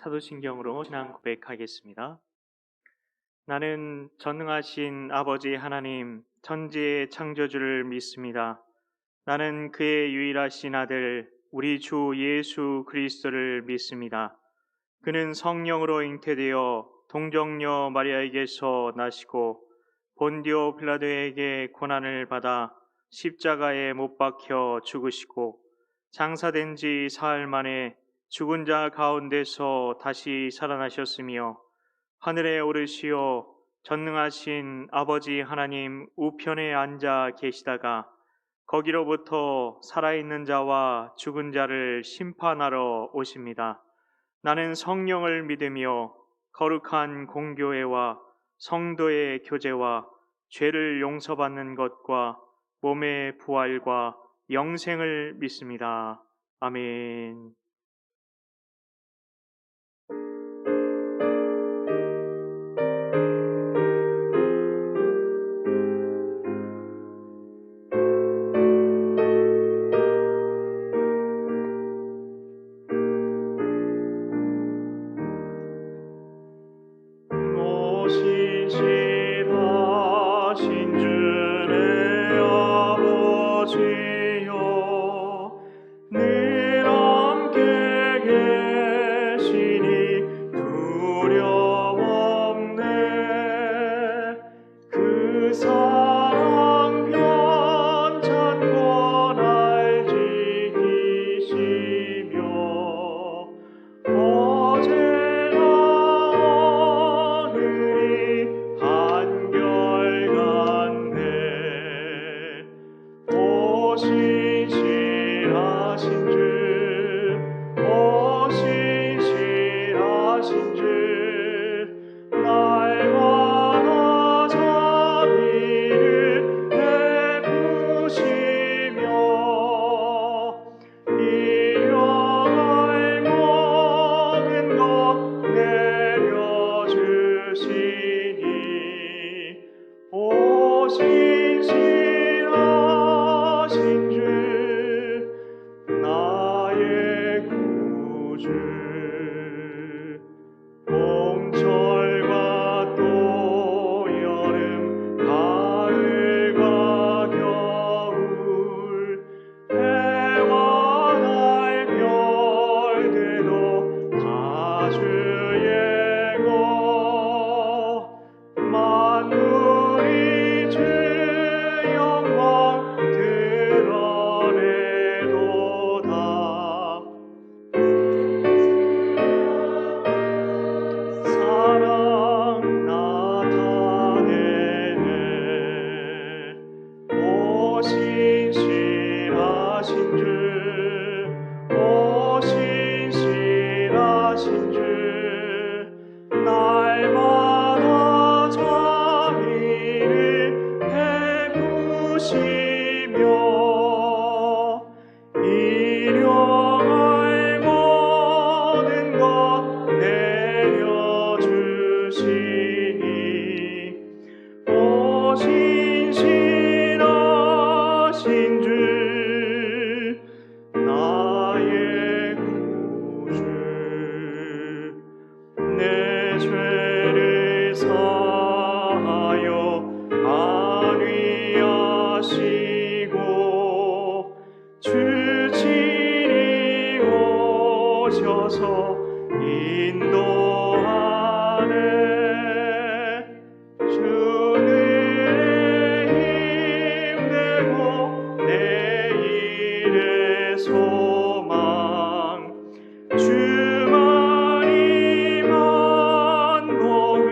사도신경으로 신앙 고백하겠습니다. 나는 전능하신 아버지 하나님, 천지의 창조주를 믿습니다. 나는 그의 유일하신 아들, 우리 주 예수 그리스도를 믿습니다. 그는 성령으로 잉태되어 동정녀 마리아에게서 나시고 본디오 빌라도에게 고난을 받아 십자가에 못 박혀 죽으시고 장사된 지 사흘 만에 죽은 자 가운데서 다시 살아나셨으며 하늘에 오르시어 전능하신 아버지 하나님 우편에 앉아 계시다가 거기로부터 살아있는 자와 죽은 자를 심판하러 오십니다. 나는 성령을 믿으며 거룩한 공교회와 성도의 교제와 죄를 용서받는 것과 몸의 부활과 영생을 믿습니다. 아멘. 신실하신 주의 아버지여, 늘 함께 계시니 두려움없네. 그 사랑 변찬고 날 지키시며 어제나 오늘이 한결같네. 오 신실하신 주, 오 신실하신 주, 날마다 자비를 베푸시며 일용할 모든 것 내려주시니 오 신실하신 주, 나의 구주. 봄철과 또 여름, 가을과 겨울, 해와 달 별들도 다 주의 것. 만물이 주 영광 드러내도다. 사랑 나타내네. 오 신실하신 주, 오 신실하신 주, 날마다 자비를 베푸시며 일용할 모든 것 내려주시니 오 신실하신 주, 나의 구주. 내 죄를 사하여 안위하시고 주 친히 오셔서 인도하네. 주는 힘내고 내일의 소망, 주만이 만복을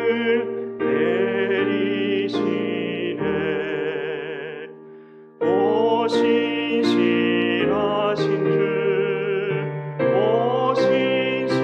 내리시네. 오 신실하신 주, 오 신실하신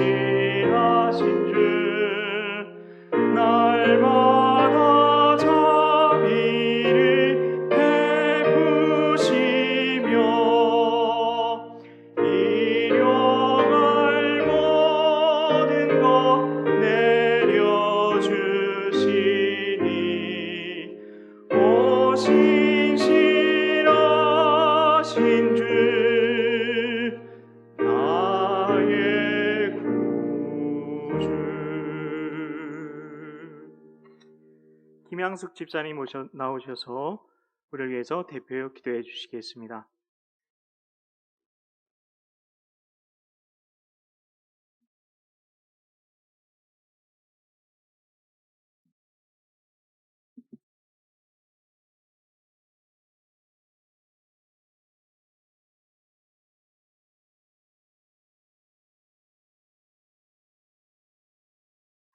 김양숙 집사님 나오셔서 우리를 위해서 대표로 기도해 주시겠습니다.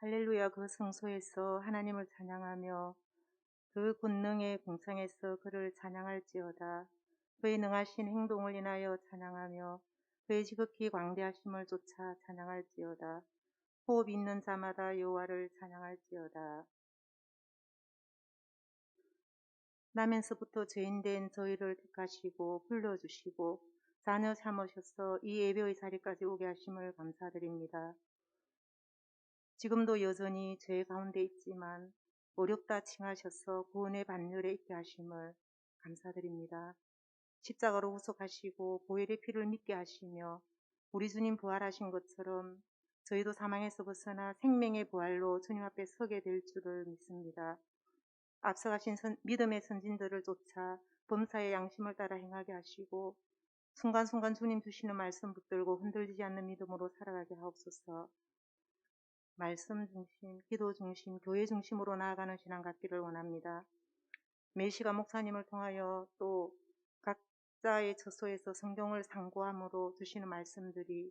할렐루야. 그 성소에서 하나님을 찬양하며 그 권능의 공창에서 그를 찬양할지어다. 그의 능하신 행동을 인하여 찬양하며 그의 지극히 광대하심을 쫓아 찬양할지어다. 호흡 있는 자마다 여호와를 찬양할지어다. 나면서부터 죄인된 저희를 택하시고 불러주시고 자녀 삼으셔서 이 예배의 자리까지 오게 하심을 감사드립니다. 지금도 여전히 죄 가운데 있지만 어렵다 칭하셔서 구원의 반열에 있게 하심을 감사드립니다. 십자가로 후속하시고 보혈의 피를 믿게 하시며 우리 주님 부활하신 것처럼 저희도 사망에서 벗어나 생명의 부활로 주님 앞에 서게 될 줄을 믿습니다. 앞서가신 믿음의 선진들을 쫓아 범사의 양심을 따라 행하게 하시고 순간순간 주님 주시는 말씀 붙들고 흔들리지 않는 믿음으로 살아가게 하옵소서. 말씀 중심, 기도 중심, 교회 중심으로 나아가는 신앙 갖기를 원합니다. 매 시간 목사님을 통하여 또 각자의 처소에서 성경을 상고함으로 주시는 말씀들이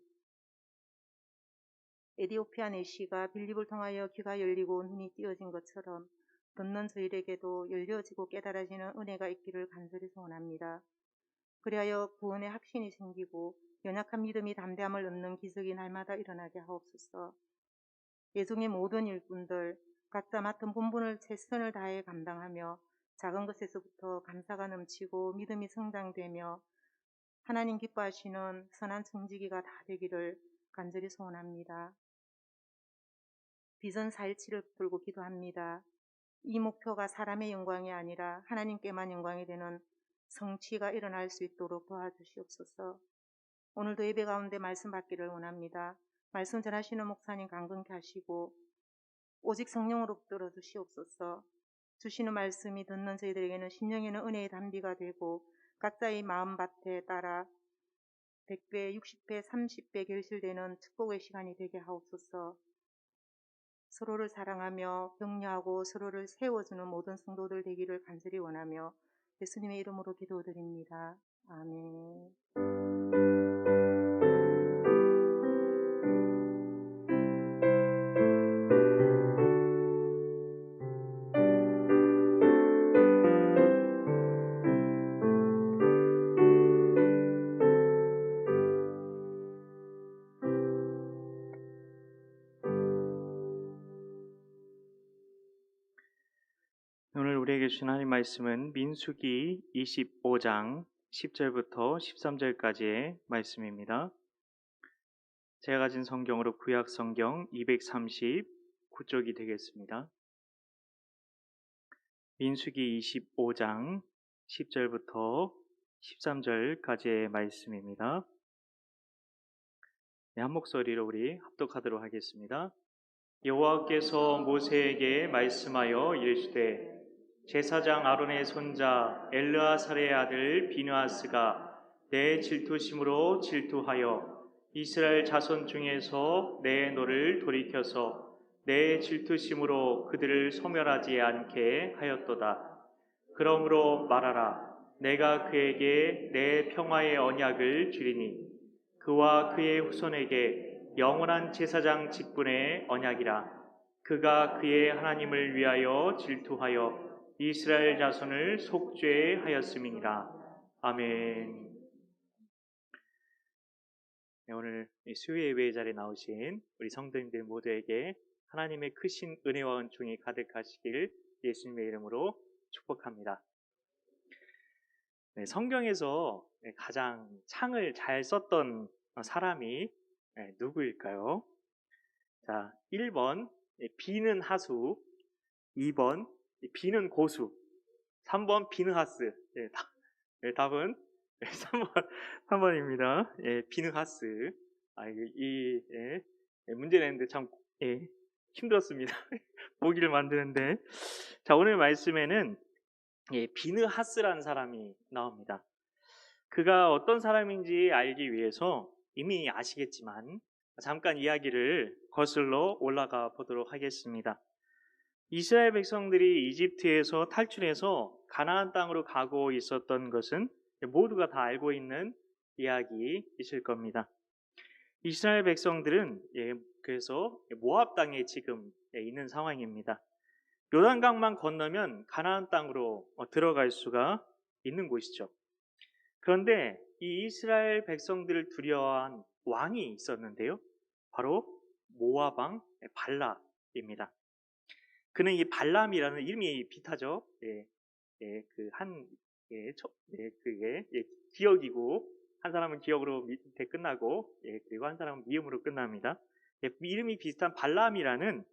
에디오피아 내시가 빌립을 통하여 귀가 열리고 눈이 띄어진 것처럼 듣는 저희에게도 열려지고 깨달아지는 은혜가 있기를 간절히 소원합니다. 그리하여 구원의 확신이 생기고 연약한 믿음이 담대함을 얻는 기적이 날마다 일어나게 하옵소서. 예중의 모든 일꾼들 각자 맡은 본분을 최선을 다해 감당하며 작은 것에서부터 감사가 넘치고 믿음이 성장되며 하나님 기뻐하시는 선한 청지기가 다 되기를 간절히 소원합니다. 비전 4.17을 붙들고 기도합니다. 이 목표가 사람의 영광이 아니라 하나님께만 영광이 되는 성취가 일어날 수 있도록 도와주시옵소서. 오늘도 예배 가운데 말씀 받기를 원합니다. 말씀 전하시는 목사님 강건케 하시고 오직 성령으로 붙들어 주시옵소서. 주시는 말씀이 듣는 저희들에게는 심령에는 은혜의 단비가 되고 각자의 마음밭에 따라 100배, 60배, 30배 결실되는 축복의 시간이 되게 하옵소서. 서로를 사랑하며 격려하고 서로를 세워주는 모든 성도들 되기를 간절히 원하며 예수님의 이름으로 기도드립니다. 아멘. 오늘 우리에게 주신 하나님 말씀은 민수기 25장 10절부터 13절까지의 말씀입니다. 제가 가진 성경으로 구약 성경 239쪽이 되겠습니다. 민수기 25장 10절부터 13절까지의 말씀입니다. 네, 한 목소리로 우리 합독하도록 하겠습니다. 여호와께서 모세에게 말씀하여 이르시되 제사장 아론의 손자 엘르아살의 아들 비느하스가 내 질투심으로 질투하여 이스라엘 자손 중에서 내 노를 돌이켜서 내 질투심으로 그들을 소멸하지 않게 하였도다. 그러므로 말하라. 내가 그에게 내 평화의 언약을 주리니 그와 그의 후손에게 영원한 제사장 직분의 언약이라. 그가 그의 하나님을 위하여 질투하여 이스라엘 자손을 속죄하였음이니라. 아멘. 네, 오늘 수요 예배의 자리에 나오신 우리 성도님들 모두에게 하나님의 크신 은혜와 은총이 가득하시길 예수님의 이름으로 축복합니다. 네, 성경에서 가장 창을 잘 썼던 사람이 누구일까요? 자, 1번 비는 하수, 2번 비는 고수, 3번 비느하스. 답은 3번입니다. 비느하스. 문제 냈는데 참 힘들었습니다. 모기를 만드는데. 자, 오늘 말씀에는 비느하스라는 사람이 나옵니다. 그가 어떤 사람인지 알기 위해서 이미 아시겠지만 잠깐 이야기를 거슬러 올라가 보도록 하겠습니다. 이스라엘 백성들이 이집트에서 탈출해서 가나안 땅으로 가고 있었던 것은 모두가 다 알고 있는 이야기이실 겁니다. 이스라엘 백성들은 그래서 모압 땅에 지금 있는 상황입니다. 요단강만 건너면 가나안 땅으로 들어갈 수가 있는 곳이죠. 그런데 이 이스라엘 백성들을 두려워한 왕이 있었는데요. 바로 모압 왕 발람입니다. 그는 이 발람이라는 이름이 비타죠. 그게 기억이고 한 사람은 기억으로 밑에 끝나고 그리고 한 사람은 미음으로 끝납니다. 이름이 비슷한 발람이라는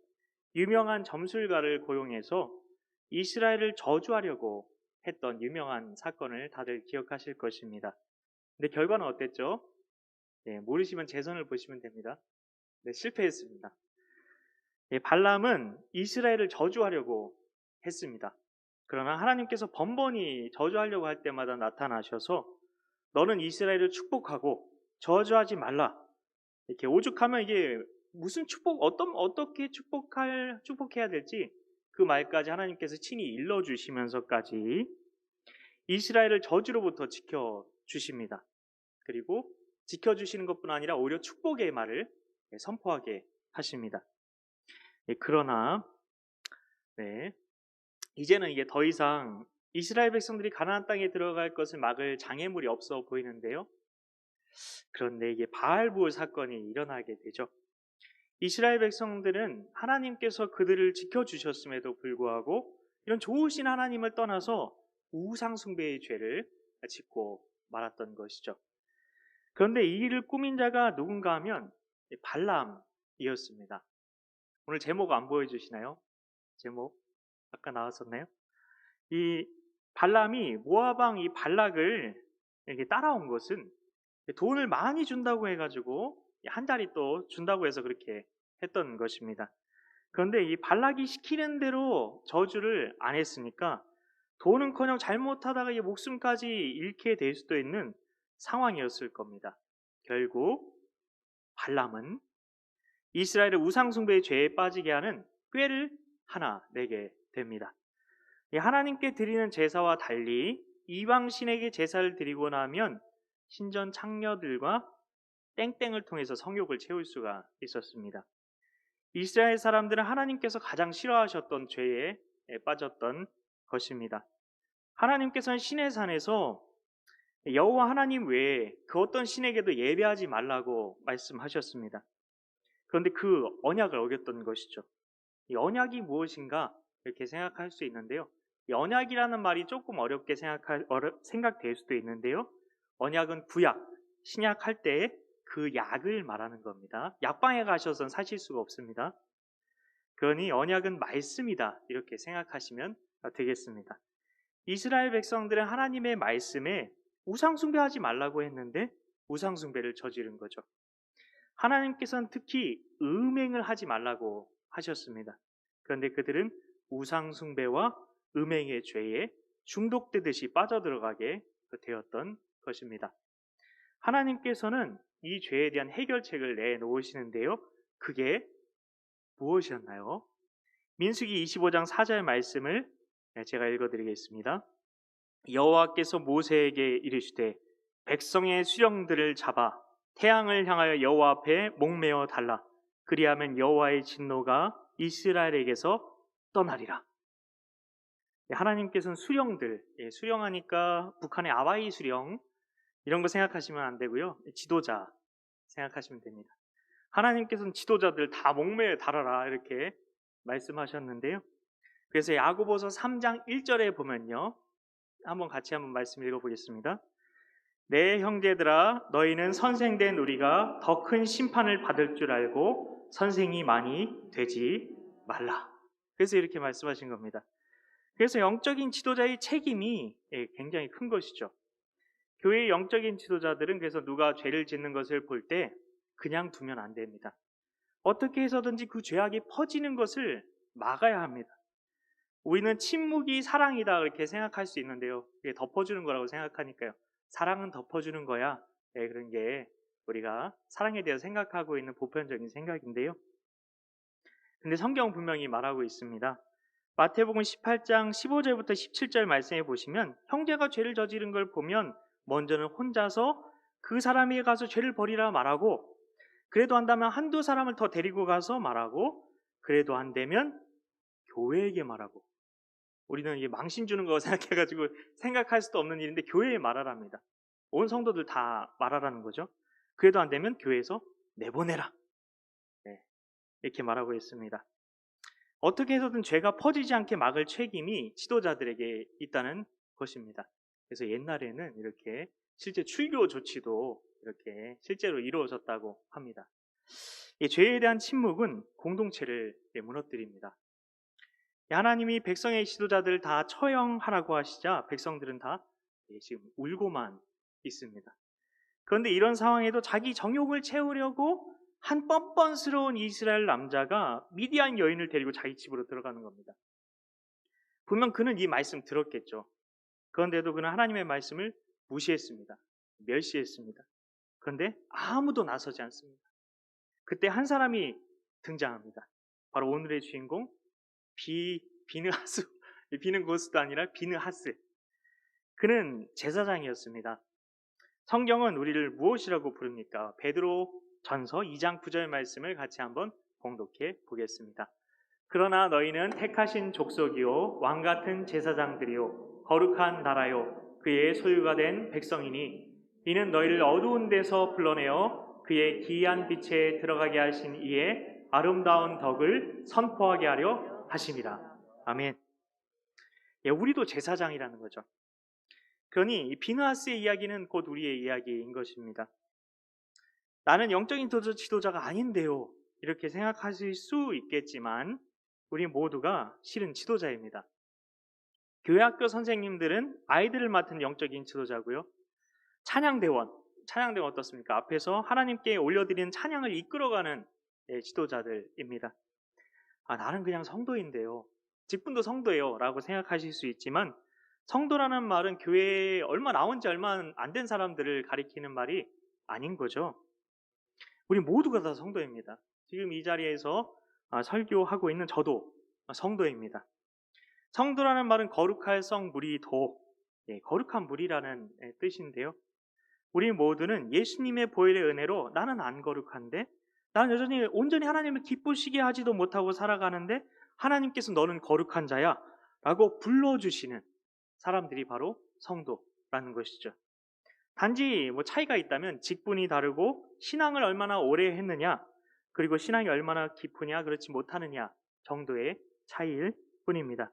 유명한 점술가를 고용해서 이스라엘을 저주하려고 했던 유명한 사건을 다들 기억하실 것입니다. 근데 결과는 어땠죠? 모르시면 제 손을 보시면 됩니다. 실패했습니다. 발람은 이스라엘을 저주하려고 했습니다. 그러나 하나님께서 번번이 저주하려고 할 때마다 나타나셔서 너는 이스라엘을 축복하고 저주하지 말라. 이렇게 오죽하면 이게 무슨 어떻게 축복해야 될지 그 말까지 하나님께서 친히 일러주시면서까지 이스라엘을 저주로부터 지켜주십니다. 그리고 지켜주시는 것뿐 아니라 오히려 축복의 말을 선포하게 하십니다. 그러나 이제는 이게 더 이상 이스라엘 백성들이 가나안 땅에 들어갈 것을 막을 장애물이 없어 보이는데요. 그런데 이게 바알부올 사건이 일어나게 되죠. 이스라엘 백성들은 하나님께서 그들을 지켜주셨음에도 불구하고 이런 좋으신 하나님을 떠나서 우상 숭배의 죄를 짓고 말았던 것이죠. 그런데 이 일을 꾸민 자가 누군가 하면 발람이었습니다. 오늘 제목 안 보여주시나요? 제목 아까 나왔었나요? 이 발람이 모압 왕 이 발락을 이렇게 따라온 것은 돈을 많이 준다고 해가지고 한 자리 또 준다고 해서 그렇게 했던 것입니다. 그런데 이 발락이 시키는 대로 저주를 안 했으니까 돈은커녕 잘못하다가 이 목숨까지 잃게 될 수도 있는 상황이었을 겁니다. 결국 발람은 이스라엘을 우상숭배의 죄에 빠지게 하는 꾀를 하나 내게 됩니다. 하나님께 드리는 제사와 달리 이방신에게 제사를 드리고 나면 신전 창녀들과 땡땡을 통해서 성욕을 채울 수가 있었습니다. 이스라엘 사람들은 하나님께서 가장 싫어하셨던 죄에 빠졌던 것입니다. 하나님께서는 신의 산에서 여호와 하나님 외에 그 어떤 신에게도 예배하지 말라고 말씀하셨습니다. 그런데 그 언약을 어겼던 것이죠. 이 언약이 무엇인가 이렇게 생각할 수 있는데요. 이 언약이라는 말이 조금 어렵게 생각될 수도 있는데요. 언약은 구약, 신약할 때 그 약을 말하는 겁니다. 약방에 가셔서는 사실 수가 없습니다. 그러니 언약은 말씀이다 이렇게 생각하시면 되겠습니다. 이스라엘 백성들은 하나님의 말씀에 우상숭배하지 말라고 했는데 우상숭배를 저지른 거죠. 하나님께서는 특히 음행을 하지 말라고 하셨습니다. 그런데 그들은 우상숭배와 음행의 죄에 중독되듯이 빠져들어가게 되었던 것입니다. 하나님께서는 이 죄에 대한 해결책을 내놓으시는데요. 그게 무엇이었나요? 민수기 25장 4절 말씀을 제가 읽어드리겠습니다. 여호와께서 모세에게 이르시되 백성의 수령들을 잡아 태양을 향하여 여호와 앞에 목매어 달라. 그리하면 여호와의 진노가 이스라엘에게서 떠나리라. 하나님께서는 수령들, 수령하니까 북한의 아와이 수령 이런 거 생각하시면 안 되고요. 지도자 생각하시면 됩니다. 하나님께서는 지도자들 다 목매에 달아라 이렇게 말씀하셨는데요. 그래서 야고보서 3장 1절에 보면요. 같이 한번 말씀 읽어보겠습니다. 내 형제들아 너희는 선생된 우리가 더 큰 심판을 받을 줄 알고 선생이 많이 되지 말라. 그래서 이렇게 말씀하신 겁니다. 그래서 영적인 지도자의 책임이 굉장히 큰 것이죠. 교회의 영적인 지도자들은 그래서 누가 죄를 짓는 것을 볼 때 그냥 두면 안 됩니다. 어떻게 해서든지 그 죄악이 퍼지는 것을 막아야 합니다. 우리는 침묵이 사랑이다 그렇게 생각할 수 있는데요. 그게 덮어주는 거라고 생각하니까요. 사랑은 덮어주는 거야. 네, 그런 게 우리가 사랑에 대해서 생각하고 있는 보편적인 생각인데요. 근데 성경은 분명히 말하고 있습니다. 마태복음 18장 15절부터 17절 말씀해 보시면 형제가 죄를 저지른 걸 보면 먼저는 혼자서 그 사람에게 가서 죄를 버리라 말하고, 그래도 한다면 한두 사람을 더 데리고 가서 말하고, 그래도 안 되면 교회에게 말하고. 우리는 이게 망신 주는 거 생각해가지고 생각할 수도 없는 일인데 교회에 말하랍니다. 온 성도들 다 말하라는 거죠. 그래도 안 되면 교회에서 내보내라. 네, 이렇게 말하고 있습니다. 어떻게 해서든 죄가 퍼지지 않게 막을 책임이 지도자들에게 있다는 것입니다. 그래서 옛날에는 이렇게 실제 출교 조치도 이렇게 실제로 이루어졌다고 합니다. 이 죄에 대한 침묵은 공동체를 무너뜨립니다. 하나님이 백성의 지도자들 다 처형하라고 하시자 백성들은 다 지금 울고만 있습니다. 그런데 이런 상황에도 자기 정욕을 채우려고 한 뻔뻔스러운 이스라엘 남자가 미디안 여인을 데리고 자기 집으로 들어가는 겁니다. 분명 그는 이 말씀 들었겠죠. 그런데도 그는 하나님의 말씀을 무시했습니다. 멸시했습니다. 그런데 아무도 나서지 않습니다. 그때 한 사람이 등장합니다. 바로 오늘의 주인공 비느하스. 비는 고스도 아니라 비느하스. 그는 제사장이었습니다. 성경은 우리를 무엇이라고 부릅니까? 베드로 전서 2장 9절 말씀을 같이 한번 봉독해 보겠습니다. 그러나 너희는 택하신 족속이요 왕같은 제사장들이요 거룩한 나라요 그의 소유가 된 백성이니 이는 너희를 어두운 데서 불러내어 그의 기이한 빛에 들어가게 하신 이의 아름다운 덕을 선포하게 하려 하심이라. 아멘. 예, 우리도 제사장이라는 거죠. 그러니 이 비느하스의 이야기는 곧 우리의 이야기인 것입니다. 나는 영적인 지도자가 아닌데요, 이렇게 생각하실 수 있겠지만 우리 모두가 실은 지도자입니다. 교회학교 선생님들은 아이들을 맡은 영적인 지도자고요. 찬양대원 어떻습니까? 앞에서 하나님께 올려드리는 찬양을 이끌어가는 지도자들입니다. 나는 그냥 성도인데요, 직분도 성도예요 라고 생각하실 수 있지만 성도라는 말은 교회에 나온 지 얼마 안 된 사람들을 가리키는 말이 아닌 거죠. 우리 모두가 다 성도입니다. 지금 이 자리에서 설교하고 있는 저도 성도입니다. 성도라는 말은 거룩할 성무리도, 거룩한 무리라는 뜻인데요. 우리 모두는 예수님의 보혈의 은혜로 나는 안 거룩한데, 나는 여전히 온전히 하나님을 기쁘시게 하지도 못하고 살아가는데 하나님께서 너는 거룩한 자야 라고 불러주시는 사람들이 바로 성도라는 것이죠. 단지 차이가 있다면 직분이 다르고 신앙을 얼마나 오래 했느냐, 그리고 신앙이 얼마나 깊으냐 그렇지 못하느냐 정도의 차이일 뿐입니다.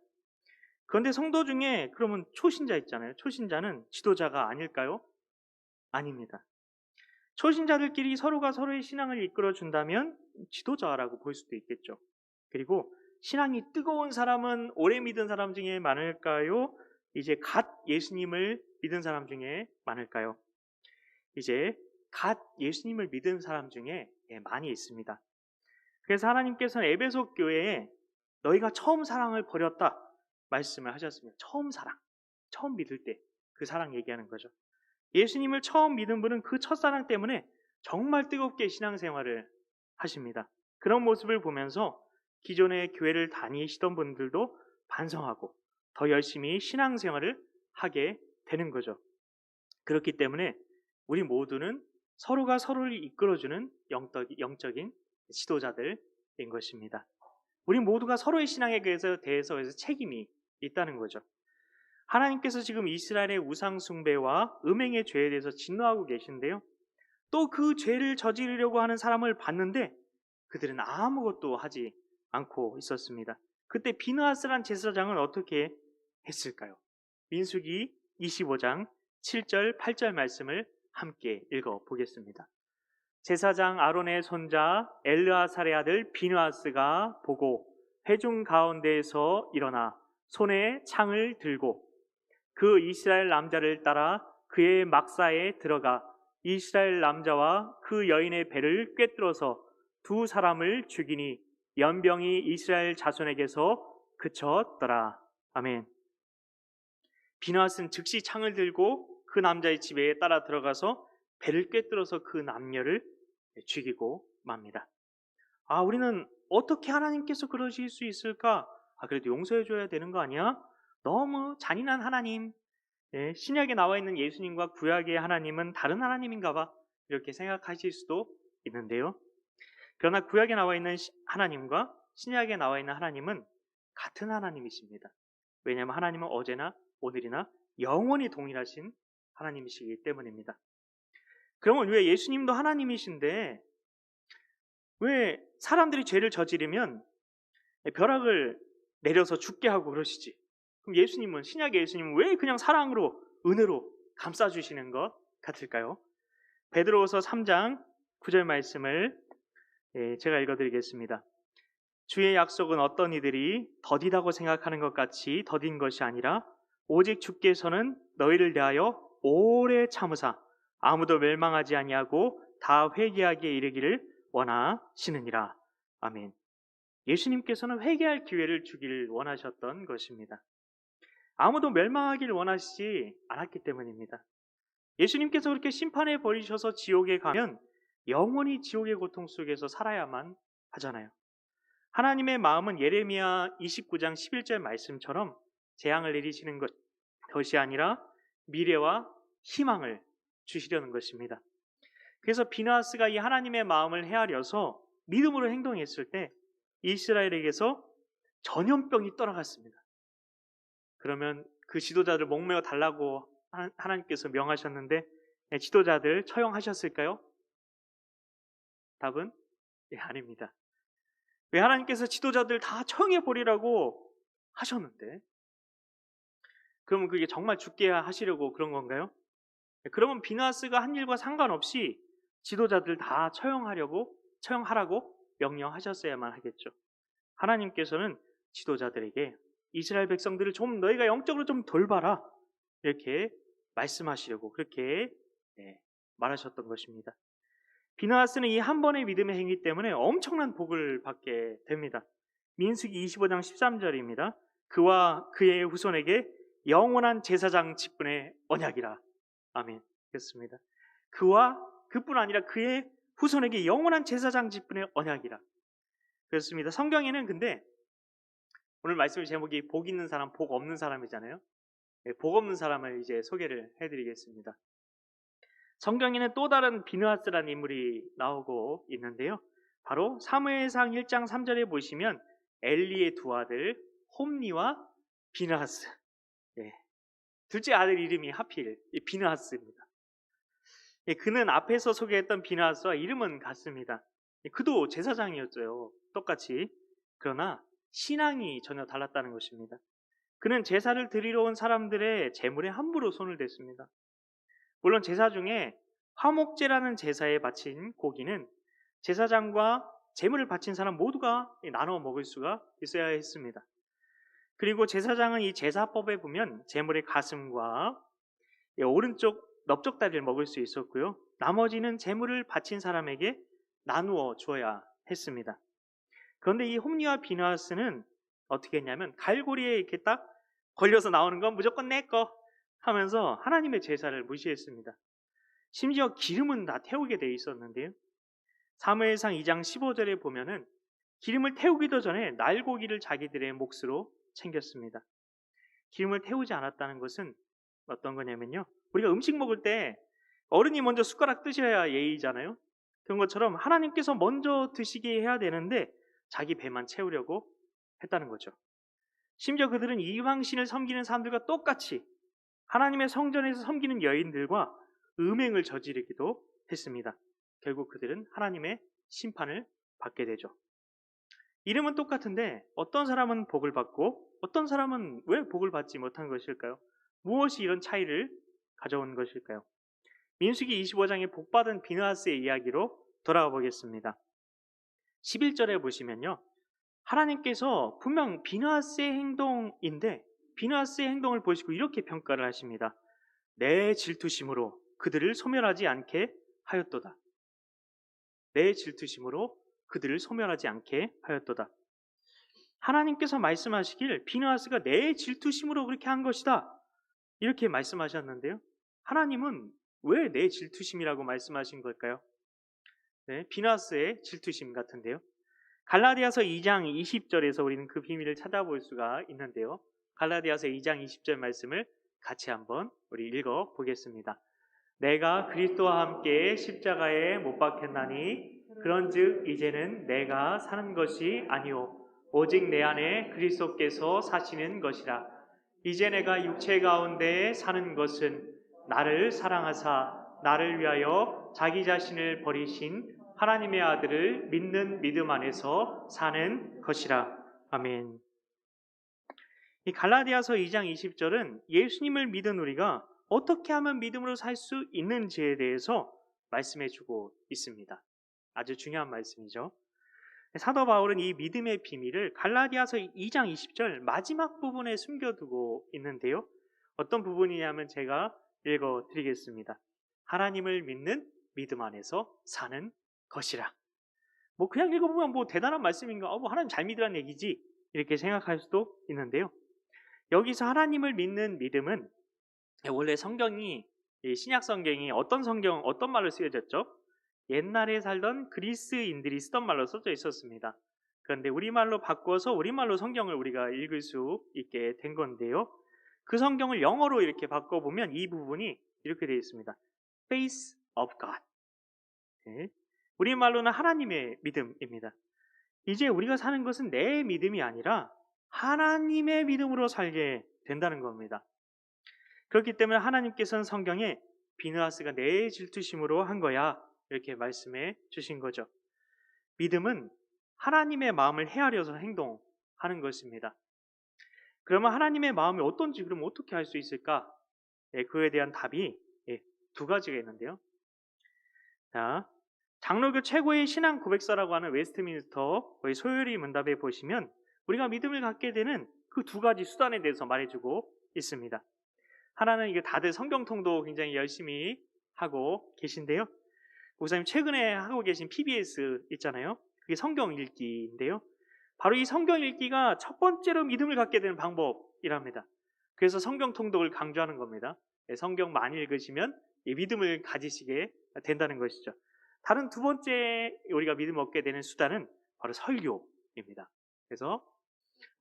그런데 성도 중에 그러면 초신자 있잖아요. 초신자는 지도자가 아닐까요? 아닙니다. 초신자들끼리 서로가 서로의 신앙을 이끌어준다면 지도자라고 볼 수도 있겠죠. 그리고 신앙이 뜨거운 사람은 오래 믿은 사람 중에 많을까요? 이제 갓 예수님을 믿은 사람 중에 많을까요? 이제 갓 예수님을 믿은 사람 중에 많이 있습니다. 그래서 하나님께서는 에베소 교회에 너희가 처음 사랑을 버렸다 말씀을 하셨습니다. 처음 사랑, 처음 믿을 때 그 사랑 얘기하는 거죠. 예수님을 처음 믿은 분은 그 첫사랑 때문에 정말 뜨겁게 신앙생활을 하십니다. 그런 모습을 보면서 기존의 교회를 다니시던 분들도 반성하고 더 열심히 신앙생활을 하게 되는 거죠. 그렇기 때문에 우리 모두는 서로가 서로를 이끌어주는 영적인 지도자들인 것입니다. 우리 모두가 서로의 신앙에 대해서 책임이 있다는 거죠. 하나님께서 지금 이스라엘의 우상 숭배와 음행의 죄에 대해서 진노하고 계신데요, 또 그 죄를 저지르려고 하는 사람을 봤는데 그들은 아무것도 하지 않고 있었습니다. 그때 비느하스란 제사장은 어떻게 했을까요? 민수기 25장 7절 8절 말씀을 함께 읽어보겠습니다. 제사장 아론의 손자 엘르아살의 아들 비느하스가 보고 회중 가운데에서 일어나 손에 창을 들고 그 이스라엘 남자를 따라 그의 막사에 들어가 이스라엘 남자와 그 여인의 배를 꿰뚫어서 두 사람을 죽이니 연병이 이스라엘 자손에게서 그쳤더라. 아멘. 비나스는 즉시 창을 들고 그 남자의 집에 따라 들어가서 배를 꿰뚫어서 그 남녀를 죽이고 맙니다. 우리는 어떻게 하나님께서 그러실 수 있을까? 그래도 용서해줘야 되는 거 아니야? 너무 잔인한 하나님. 신약에 나와 있는 예수님과 구약의 하나님은 다른 하나님인가 봐. 이렇게 생각하실 수도 있는데요. 그러나 구약에 나와 있는 하나님과 신약에 나와 있는 하나님은 같은 하나님이십니다. 왜냐하면 하나님은 어제나 오늘이나 영원히 동일하신 하나님이시기 때문입니다. 그러면 왜 예수님도 하나님이신데 왜 사람들이 죄를 저지르면 벼락을 내려서 죽게 하고 그러시지? 그럼 예수님은, 신약의 예수님은 왜 그냥 사랑으로, 은혜로 감싸주시는 것 같을까요? 베드로후서 3장 9절 말씀을 제가 읽어드리겠습니다. 주의 약속은 어떤 이들이 더디다고 생각하는 것 같이 더딘 것이 아니라 오직 주께서는 너희를 대하여 오래 참으사 아무도 멸망하지 아니하고 다 회개하기에 이르기를 원하시느니라. 아멘. 예수님께서는 회개할 기회를 주기를 원하셨던 것입니다. 아무도 멸망하기를 원하시지 않았기 때문입니다. 예수님께서 그렇게 심판해 버리셔서 지옥에 가면 영원히 지옥의 고통 속에서 살아야만 하잖아요. 하나님의 마음은 예레미야 29장 11절 말씀처럼 재앙을 내리시는 것이 아니라 미래와 희망을 주시려는 것입니다. 그래서 비나스가 이 하나님의 마음을 헤아려서 믿음으로 행동했을 때 이스라엘에게서 전염병이 떠나갔습니다. 그러면 그 지도자들 목매어 달라고 하나님께서 명하셨는데 지도자들 처형하셨을까요? 답은 아닙니다. 왜 하나님께서 지도자들 다 처형해 버리라고 하셨는데? 그러면 그게 정말 죽게 하시려고 그런 건가요? 그러면 비나스가 한 일과 상관없이 지도자들 다 처형하라고 명령하셨어야만 하겠죠. 하나님께서는 지도자들에게 이스라엘 백성들을 좀 너희가 영적으로 좀 돌봐라 이렇게 말씀하시려고 그렇게 말하셨던 것입니다. 비나스는 이 한 번의 믿음의 행위 때문에 엄청난 복을 받게 됩니다. 민수기 25장 13절입니다. 그와 그의 후손에게 영원한 제사장 직분의 언약이라. 아멘. 그렇습니다. 그뿐 아니라 그의 후손에게 영원한 제사장 직분의 언약이라. 그렇습니다. 성경에는 근데 오늘 말씀의 제목이 복 있는 사람, 복 없는 사람이잖아요. 복 없는 사람을 이제 소개를 해드리겠습니다. 성경에는 또 다른 비느하스라는 인물이 나오고 있는데요. 바로 사무엘상 1장 3절에 보시면 엘리의 두 아들 홈니와 비느하스. 둘째 아들 이름이 하필 비느하스입니다. 그는 앞에서 소개했던 비느하스와 이름은 같습니다. 그도 제사장이었죠. 똑같이. 그러나 신앙이 전혀 달랐다는 것입니다. 그는 제사를 드리러 온 사람들의 제물에 함부로 손을 댔습니다. 물론 제사 중에 화목제라는 제사에 바친 고기는 제사장과 제물을 바친 사람 모두가 나눠 먹을 수가 있어야 했습니다. 그리고 제사장은 이 제사법에 보면 제물의 가슴과 오른쪽 넓적다리를 먹을 수 있었고요. 나머지는 제물을 바친 사람에게 나누어 주어야 했습니다. 그런데 이 홈리와 비느하스는 어떻게 했냐면 갈고리에 이렇게 딱 걸려서 나오는 건 무조건 내 거 하면서 하나님의 제사를 무시했습니다. 심지어 기름은 다 태우게 돼 있었는데요. 사무엘상 2장 15절에 보면은 기름을 태우기도 전에 날고기를 자기들의 몫으로 챙겼습니다. 기름을 태우지 않았다는 것은 어떤 거냐면요. 우리가 음식 먹을 때 어른이 먼저 숟가락 뜨셔야 예의잖아요. 그런 것처럼 하나님께서 먼저 드시게 해야 되는데 자기 배만 채우려고 했다는 거죠. 심지어 그들은 이방신을 섬기는 사람들과 똑같이 하나님의 성전에서 섬기는 여인들과 음행을 저지르기도 했습니다. 결국 그들은 하나님의 심판을 받게 되죠. 이름은 똑같은데 어떤 사람은 복을 받고 어떤 사람은 왜 복을 받지 못한 것일까요? 무엇이 이런 차이를 가져온 것일까요? 민수기 25장의 복받은 비느하스의 이야기로 돌아가 보겠습니다. 11절에 보시면요. 하나님께서 분명 비느하스의 행동인데 비느하스의 행동을 보시고 이렇게 평가를 하십니다. 내 질투심으로 그들을 소멸하지 않게 하였도다. 내 질투심으로 그들을 소멸하지 않게 하였도다. 하나님께서 말씀하시길 비느하스가 내 질투심으로 그렇게 한 것이다. 이렇게 말씀하셨는데요. 하나님은 왜 내 질투심이라고 말씀하신 걸까요? 네, 비느하스의 질투심 같은데요. 갈라디아서 2장 20절에서 우리는 그 비밀을 찾아볼 수가 있는데요. 갈라디아서 2장 20절 말씀을 같이 한번 우리 읽어 보겠습니다. 내가 그리스도와 함께 십자가에 못 박혔나니 그런즉 이제는 내가 사는 것이 아니오 오직 내 안에 그리스도께서 사시는 것이라. 이제 내가 육체 가운데 사는 것은 나를 사랑하사 나를 위하여 자기 자신을 버리신 하나님의 아들을 믿는 믿음 안에서 사는 것이라. 아멘. 이 갈라디아서 2장 20절은 예수님을 믿은 우리가 어떻게 하면 믿음으로 살 수 있는지에 대해서 말씀해 주고 있습니다. 아주 중요한 말씀이죠. 사도 바울은 이 믿음의 비밀을 갈라디아서 2장 20절 마지막 부분에 숨겨두고 있는데요. 어떤 부분이냐면 제가 읽어 드리겠습니다. 하나님을 믿는 믿음 안에서 사는 것이라. 뭐 그냥 읽어보면 뭐 대단한 말씀인가? 뭐 하나님 잘 믿으라는 얘기지 이렇게 생각할 수도 있는데요. 여기서 하나님을 믿는 믿음은 원래 성경이 신약 성경이 어떤 말로 쓰여졌죠? 옛날에 살던 그리스인들이 쓰던 말로 써져 있었습니다. 그런데 우리말로 바꿔서 우리말로 성경을 우리가 읽을 수 있게 된 건데요. 그 성경을 영어로 이렇게 바꿔보면 이 부분이 이렇게 되어 있습니다. Faith of God. 네. 우리말로는 하나님의 믿음입니다. 이제 우리가 사는 것은 내 믿음이 아니라 하나님의 믿음으로 살게 된다는 겁니다. 그렇기 때문에 하나님께서는 성경에 비느하스가 내 질투심으로 한 거야 이렇게 말씀해 주신 거죠. 믿음은 하나님의 마음을 헤아려서 행동하는 것입니다. 그러면 하나님의 마음이 어떤지 그럼 어떻게 알 수 있을까? 그에 대한 답이 두 가지가 있는데요. 자, 장로교 최고의 신앙 고백서라고 하는 웨스트민스터 거의 소요리 문답에 보시면 우리가 믿음을 갖게 되는 그 두 가지 수단에 대해서 말해주고 있습니다. 하나는 이게 다들 성경 통도 굉장히 열심히 하고 계신데요. 목사님 최근에 하고 계신 PBS 있잖아요. 그게 성경 읽기인데요. 바로 이 성경 읽기가 첫 번째로 믿음을 갖게 되는 방법이랍니다. 그래서 성경 통독을 강조하는 겁니다. 성경 많이 읽으시면 이 믿음을 가지시게 된다는 것이죠. 다른 두 번째 우리가 믿음을 얻게 되는 수단은 바로 설교입니다. 그래서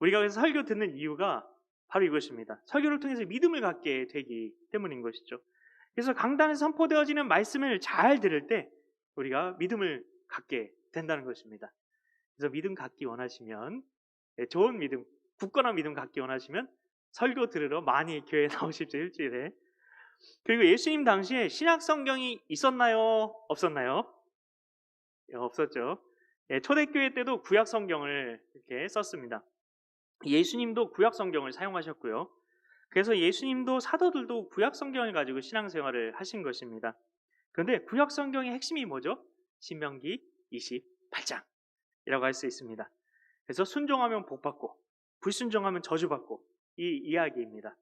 우리가 그래서 설교 듣는 이유가 바로 이것입니다. 설교를 통해서 믿음을 갖게 되기 때문인 것이죠. 그래서 강단에 선포되어지는 말씀을 잘 들을 때 우리가 믿음을 갖게 된다는 것입니다. 그래서 믿음 갖기 원하시면 좋은 믿음, 굳건한 믿음 갖기 원하시면 설교 들으러 많이 교회에 나오십시오. 일주일에. 그리고 예수님 당시에 신약 성경이 있었나요? 없었나요? 없었죠. 초대교회 때도 구약 성경을 이렇게 썼습니다. 예수님도 구약 성경을 사용하셨고요. 그래서 예수님도 사도들도 구약 성경을 가지고 신앙생활을 하신 것입니다. 그런데 구약 성경의 핵심이 뭐죠? 신명기 28장이라고 할 수 있습니다. 그래서 순종하면 복받고 불순종하면 저주받고 이 이야기입니다.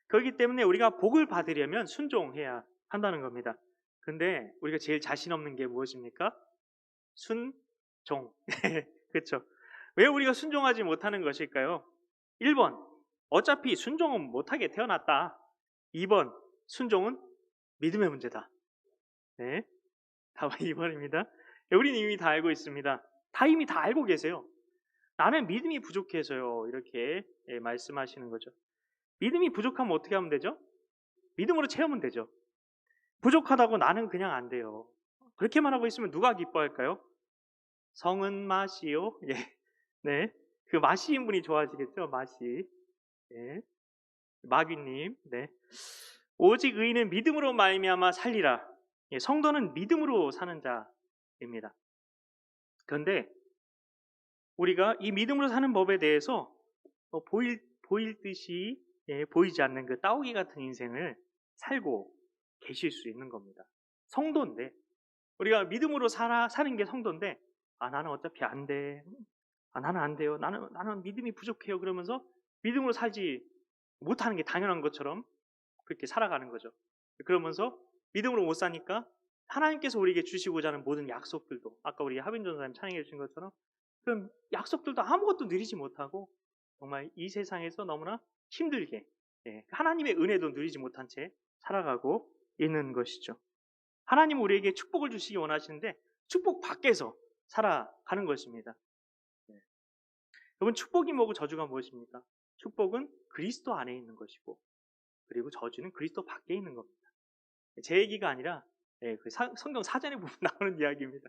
그렇기 때문에 우리가 복을 받으려면 순종해야 한다는 겁니다. 근데 우리가 제일 자신 없는 게 무엇입니까? 순종. 그렇죠. 왜 우리가 순종하지 못하는 것일까요? 1번, 어차피 순종은 못하게 태어났다. 2번, 순종은 믿음의 문제다. 네, 답은 2번입니다. 우리는 이미 다 알고 있습니다. 이미 다 알고 계세요. 나는 믿음이 부족해서요. 이렇게 말씀하시는 거죠. 믿음이 부족하면 어떻게 하면 되죠? 믿음으로 채우면 되죠. 부족하다고 나는 그냥 안 돼요. 그렇게만 하고 있으면 누가 기뻐할까요? 성은 마시요. 예. 네. 그 마시인 분이 좋아하시겠죠? 마시. 네. 마귀님. 네. 오직 의인은 믿음으로 말미암아 살리라. 예, 성도는 믿음으로 사는 자입니다. 그런데 우리가 이 믿음으로 사는 법에 대해서 보일 듯이 보이지 않는 그 따오기 같은 인생을 살고 계실 수 있는 겁니다. 성도인데 우리가 믿음으로 사는 게 성도인데 나는 어차피 안 돼. 나는 안 돼요. 나는 믿음이 부족해요. 그러면서 믿음으로 살지 못하는 게 당연한 것처럼 그렇게 살아가는 거죠. 그러면서 믿음으로 못 사니까 하나님께서 우리에게 주시고자 하는 모든 약속들도 아까 우리 하빈 전사님 찬양해 주신 것처럼 그런 약속들도 아무것도 누리지 못하고 정말 이 세상에서 너무나 힘들게 하나님의 은혜도 누리지 못한 채 살아가고 있는 것이죠. 하나님은 우리에게 축복을 주시기 원하시는데 축복 밖에서 살아가는 것입니다. 여러분 축복이 뭐고 저주가 무엇입니까? 축복은 그리스도 안에 있는 것이고 그리고 저주는 그리스도 밖에 있는 겁니다. 제 얘기가 아니라 그 성경 사전에 보면 나오는 이야기입니다.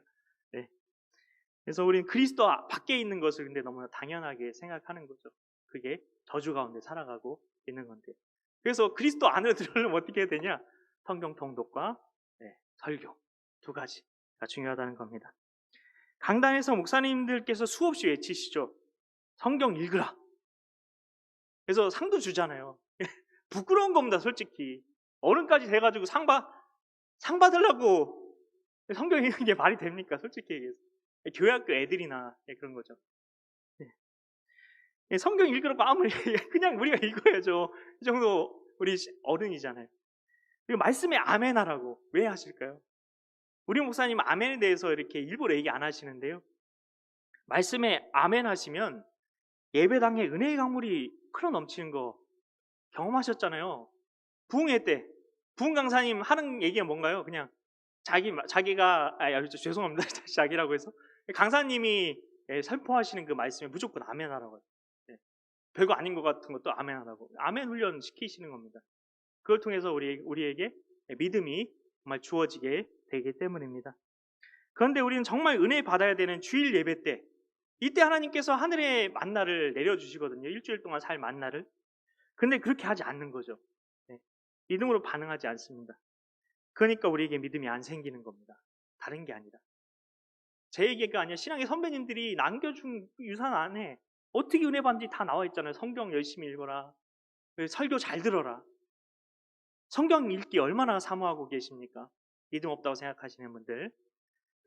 그래서 우리는 그리스도 밖에 있는 것을 근데 너무나 당연하게 생각하는 거죠. 그게 저주 가운데 살아가고 있는 건데. 그래서 그리스도 안으로 들어오려면 어떻게 해야 되냐? 성경 통독과 설교 두 가지가 중요하다는 겁니다. 강단에서 목사님들께서 수없이 외치시죠. 성경 읽으라. 그래서 상도 주잖아요. 부끄러운 겁니다, 솔직히. 어른까지 돼가지고 상 받으려고 성경 읽는 게 말이 됩니까? 솔직히 얘기해서. 교회학교 애들이나 그런 거죠. 성경 읽으라고 아무리 그냥 우리가 읽어야죠. 이 정도 우리 어른이잖아요. 그리고 말씀에 아멘하라고 왜 하실까요? 우리 목사님 아멘에 대해서 이렇게 일부러 얘기 안 하시는데요. 말씀에 아멘 하시면 예배당에 은혜의 강물이 흘러 넘치는 거 경험하셨잖아요. 부흥회 때 부흥 강사님 하는 얘기가 뭔가요? 그냥 자기가 죄송합니다. 자기라고 해서 강사님이 선포하시는 그 말씀에 무조건 아멘하라고 해요. 별거 아닌 것 같은 것도 아멘하라고 아멘 훈련 시키시는 겁니다. 그걸 통해서 우리에게 믿음이 정말 주어지게 되기 때문입니다. 그런데 우리는 정말 은혜 받아야 되는 주일 예배 때 이때 하나님께서 하늘의 만나를 내려주시거든요. 일주일 동안 살 만나를. 근데 그렇게 하지 않는 거죠. 믿음으로 반응하지 않습니다. 그러니까 우리에게 믿음이 안 생기는 겁니다. 다른 게 아니라. 제 얘기가 아니라 신앙의 선배님들이 남겨준 유산 안에 어떻게 은혜 받는지 다 나와 있잖아요. 성경 열심히 읽어라. 설교 잘 들어라. 성경 읽기 얼마나 사모하고 계십니까? 믿음 없다고 생각하시는 분들.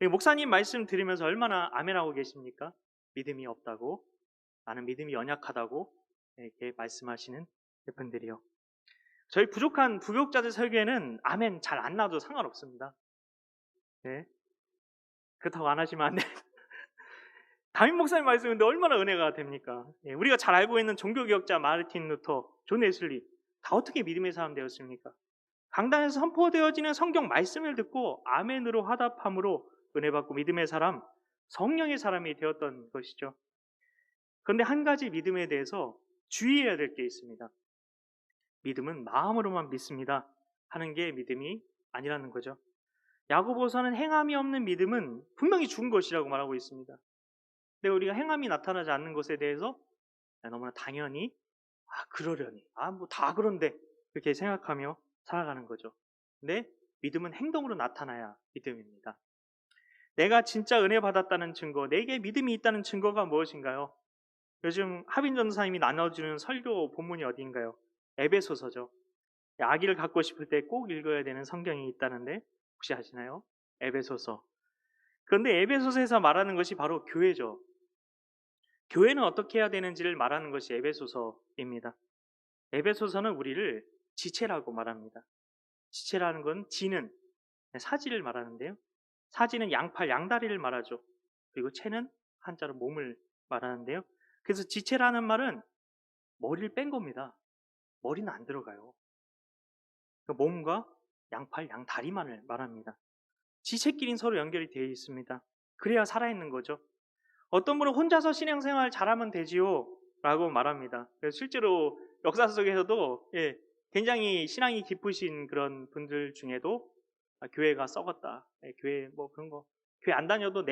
목사님 말씀 들으면서 얼마나 아멘하고 계십니까? 믿음이 없다고, 나는 믿음이 연약하다고 이렇게 말씀하시는 분들이요. 저희 부족한 부교육자들 설교에는 아멘 잘 안 나와도 상관없습니다. 그렇다고 안 하시면 안 돼요. 담임 목사님 말씀인데 얼마나 은혜가 됩니까? 우리가 잘 알고 있는 종교개혁자 마르틴 루터, 존 웨슬리 다 어떻게 믿음의 사람 되었습니까? 강단에서 선포되어지는 성경 말씀을 듣고 아멘으로 화답함으로 은혜 받고 믿음의 사람, 성령의 사람이 되었던 것이죠. 그런데 한 가지 믿음에 대해서 주의해야 될 게 있습니다. 믿음은 마음으로만 믿습니다 하는 게 믿음이 아니라는 거죠. 야고보서는 행함이 없는 믿음은 분명히 죽은 것이라고 말하고 있습니다. 근데 우리가 행함이 나타나지 않는 것에 대해서 너무나 당연히 그러려니 뭐 다 그런데 이렇게 생각하며 살아가는 거죠. 근데 믿음은 행동으로 나타나야 믿음입니다. 내가 진짜 은혜 받았다는 증거, 내게 믿음이 있다는 증거가 무엇인가요? 요즘 하빈 전사님이 나눠주는 설교 본문이 어디인가요? 에베소서죠. 아기를 갖고 싶을 때 꼭 읽어야 되는 성경이 있다는데 혹시 아시나요? 에베소서. 그런데 에베소서에서 말하는 것이 바로 교회죠. 교회는 어떻게 해야 되는지를 말하는 것이 에베소서입니다. 에베소서는 우리를 지체라고 말합니다. 지체라는 건 지는 사지를 말하는데요. 사지는 양팔, 양다리를 말하죠. 그리고 체는 한자로 몸을 말하는데요. 그래서 지체라는 말은 머리를 뺀 겁니다. 머리는 안 들어가요. 그러니까 몸과 양팔, 양다리만을 말합니다. 지체끼리는 서로 연결이 되어 있습니다. 그래야 살아있는 거죠. 어떤 분은 혼자서 신앙생활 잘하면 되지요 라고 말합니다. 그래서 실제로 역사 속에서도 굉장히 신앙이 깊으신 그런 분들 중에도 교회가 썩었다. 교회 뭐 그런 거 교회 안 다녀도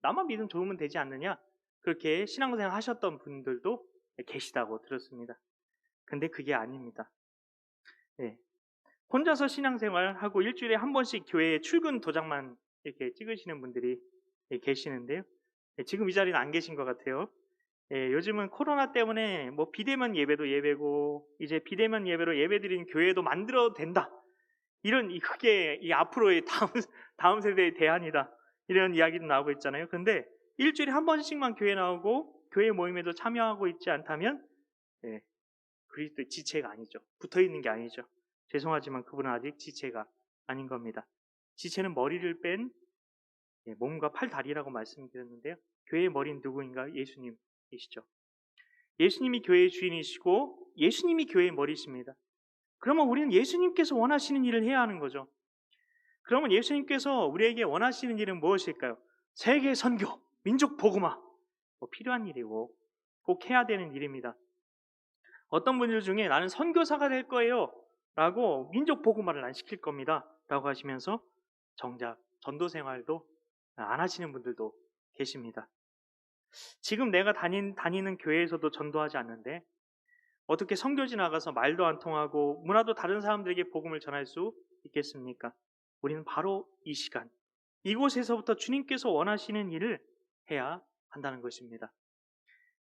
나만 믿음 좋으면 되지 않느냐 그렇게 신앙생활 하셨던 분들도 계시다고 들었습니다. 근데 그게 아닙니다. 혼자서 신앙생활하고 일주일에 한 번씩 교회에 출근 도장만 이렇게 찍으시는 분들이 계시는데요. 지금 이 자리는 안 계신 것 같아요. 요즘은 코로나 때문에 뭐 비대면 예배도 예배고 이제 비대면 예배로 예배드리는 교회도 만들어도 된다. 그게 이 앞으로의 다음 세대의 대안이다. 이런 이야기도 나오고 있잖아요. 근데 일주일에 한 번씩만 교회 나오고 교회 모임에도 참여하고 있지 않다면 그리스도의 지체가 아니죠. 붙어 있는 게 아니죠. 죄송하지만 그분은 아직 지체가 아닌 겁니다. 지체는 머리를 뺀 몸과 팔, 다리라고 말씀드렸는데요. 교회의 머리는 누구인가? 예수님이시죠. 예수님이 교회의 주인이시고 예수님이 교회의 머리십니다. 그러면 우리는 예수님께서 원하시는 일을 해야 하는 거죠. 그러면 예수님께서 우리에게 원하시는 일은 무엇일까요? 세계 선교, 민족 복음화, 필요한 일이고 꼭 해야 되는 일입니다. 어떤 분들 중에 나는 선교사가 될 거예요 라고 민족 복음화를 안 시킬 겁니다 라고 하시면서 정작 전도 생활도 안 하시는 분들도 계십니다. 지금 내가 다니는 교회에서도 전도하지 않는데 어떻게 선교지 나가서 말도 안 통하고 문화도 다른 사람들에게 복음을 전할 수 있겠습니까? 우리는 바로 이 시간, 이곳에서부터 주님께서 원하시는 일을 해야 한다는 것입니다.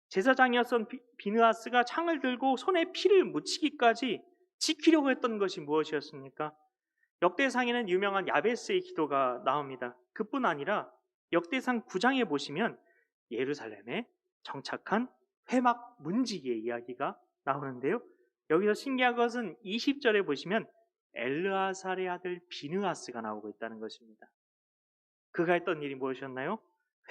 제사장이었던 비느하스가 창을 들고 손에 피를 묻히기까지 지키려고 했던 것이 무엇이었습니까? 역대상에는 유명한 야베스의 기도가 나옵니다. 그뿐 아니라 역대상 9장에 보시면 예루살렘에 정착한 회막 문지기의 이야기가 나오는데요. 여기서 신기한 것은 20절에 보시면 엘르아살의 아들 비느하스가 나오고 있다는 것입니다. 그가 했던 일이 무엇이었나요?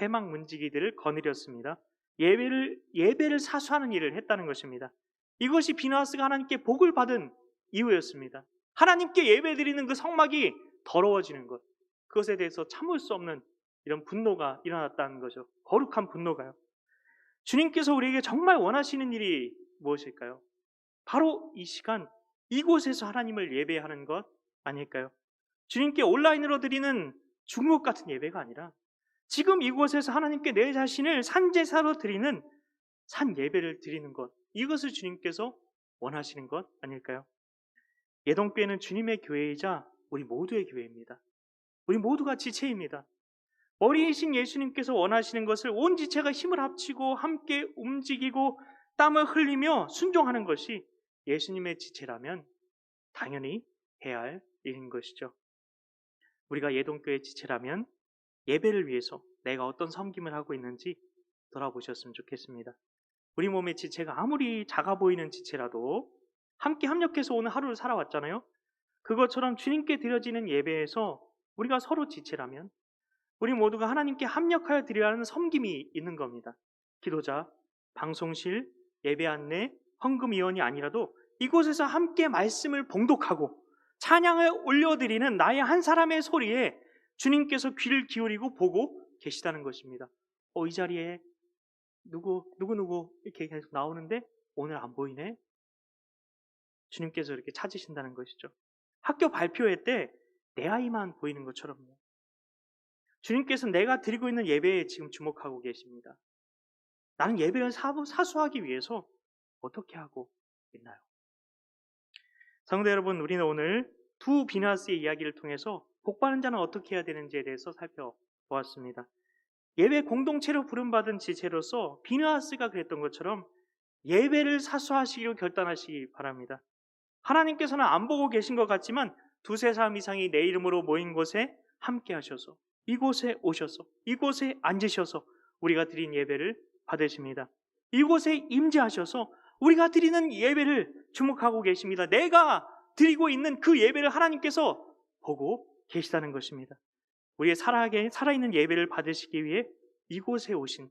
회막 문지기들을 거느렸습니다. 예배를 사수하는 일을 했다는 것입니다. 이것이 비느하스가 하나님께 복을 받은 이유였습니다. 하나님께 예배드리는 그 성막이 더러워지는 것, 그것에 대해서 참을 수 없는 이런 분노가 일어났다는 거죠. 거룩한 분노가요. 주님께서 우리에게 정말 원하시는 일이 무엇일까요? 바로 이 시간, 이곳에서 하나님을 예배하는 것 아닐까요? 주님께 온라인으로 드리는 중국 같은 예배가 아니라 지금 이곳에서 하나님께 내 자신을 산제사로 드리는 산 예배를 드리는 것, 이것을 주님께서 원하시는 것 아닐까요? 예동교회는 주님의 교회이자 우리 모두의 교회입니다. 우리 모두가 지체입니다. 머리이신 예수님께서 원하시는 것을 온 지체가 힘을 합치고 함께 움직이고 땀을 흘리며 순종하는 것이 예수님의 지체라면 당연히 해야 할 일인 것이죠. 우리가 예동교회 지체라면 예배를 위해서 내가 어떤 섬김을 하고 있는지 돌아보셨으면 좋겠습니다. 우리 몸의 지체가 아무리 작아 보이는 지체라도 함께 합력해서 오늘 하루를 살아왔잖아요. 그것처럼 주님께 드려지는 예배에서 우리가 서로 지체라면 우리 모두가 하나님께 합력하여 드려야 하는 섬김이 있는 겁니다. 기도자, 방송실, 예배 안내, 헌금위원이 아니라도 이곳에서 함께 말씀을 봉독하고 찬양을 올려드리는 나의 한 사람의 소리에 주님께서 귀를 기울이고 보고 계시다는 것입니다. 이 자리에 누구 이렇게 계속 나오는데 오늘 안 보이네? 주님께서 이렇게 찾으신다는 것이죠. 학교 발표회 때 내 아이만 보이는 것처럼요. 주님께서 내가 드리고 있는 예배에 지금 주목하고 계십니다. 나는 예배를 사수하기 위해서 어떻게 하고 있나요? 성도 여러분, 우리는 오늘 두 비느하스의 이야기를 통해서 복받는 자는 어떻게 해야 되는지에 대해서 살펴보았습니다. 예배 공동체로 부름받은 지체로서 비느하스가 그랬던 것처럼 예배를 사수하시기로 결단하시기 바랍니다. 하나님께서는 안 보고 계신 것 같지만 두세 사람 이상이 내 이름으로 모인 곳에 함께 하셔서 이곳에 오셔서 이곳에 앉으셔서 우리가 드린 예배를 받으십니다. 이곳에 임재하셔서 우리가 드리는 예배를 주목하고 계십니다. 내가 드리고 있는 그 예배를 하나님께서 보고 계시다는 것입니다. 우리의 살아있는 예배를 받으시기 위해 이곳에 오신